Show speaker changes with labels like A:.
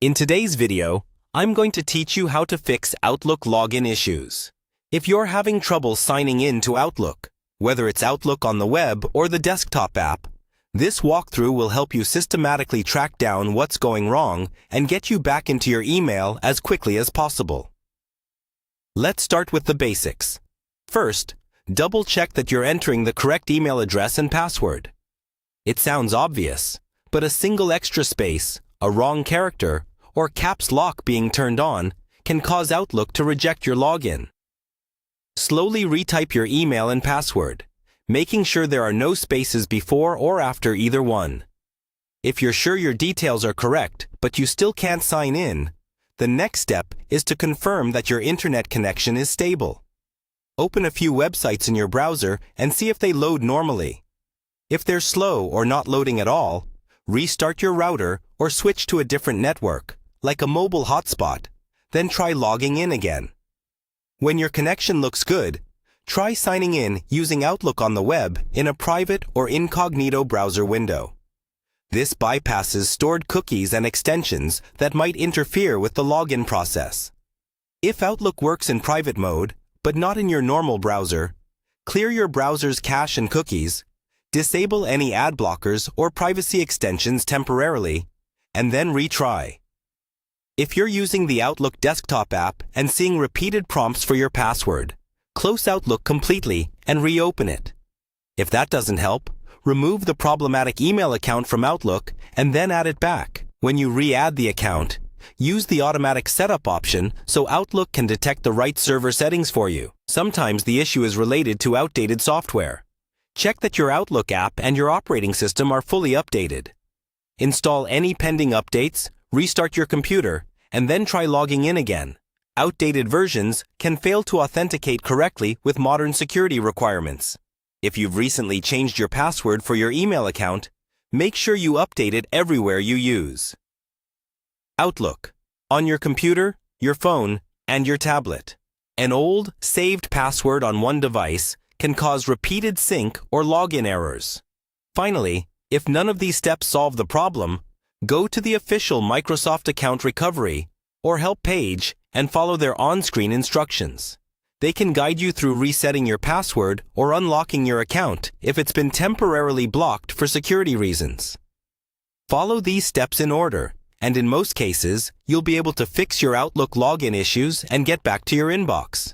A: In today's video, I'm going to teach you how to fix Outlook login issues. If you're having trouble signing in to Outlook, whether it's Outlook on the web or the desktop app, this walkthrough will help you systematically track down what's going wrong and get you back into your email as quickly as possible. Let's start with the basics. First, double-check that you're entering the correct email address and password. It sounds obvious, but a single extra space, a wrong character, or caps lock being turned on can cause Outlook to reject your login. Slowly retype your email and password, making sure there are no spaces before or after either one. If you're sure your details are correct, but you still can't sign in, the next step is to confirm that your internet connection is stable. Open a few websites in your browser and see if they load normally. If they're slow or not loading at all, restart your router or switch to a different network, like a mobile hotspot, then try logging in again. When your connection looks good, try signing in using Outlook on the web in a private or incognito browser window. This bypasses stored cookies and extensions that might interfere with the login process. If Outlook works in private mode, but not in your normal browser, clear your browser's cache and cookies, disable any ad blockers or privacy extensions temporarily, and then retry. If you're using the Outlook desktop app and seeing repeated prompts for your password, close Outlook completely and reopen it. If that doesn't help, remove the problematic email account from Outlook and then add it back. When you re-add the account, use the automatic setup option so Outlook can detect the right server settings for you. Sometimes the issue is related to outdated software. Check that your Outlook app and your operating system are fully updated. Install any pending updates, restart your computer, and then try logging in again. Outdated versions can fail to authenticate correctly with modern security requirements. If you've recently changed your password for your email account, make sure you update it everywhere you use. Outlook, on your computer, your phone, and your tablet. An old, saved password on one device can cause repeated sync or login errors. Finally, if none of these steps solve the problem, go to the official Microsoft Account Recovery or Help page and follow their on-screen instructions. They can guide you through resetting your password or unlocking your account if it's been temporarily blocked for security reasons. Follow these steps in order, and in most cases, you'll be able to fix your Outlook login issues and get back to your inbox.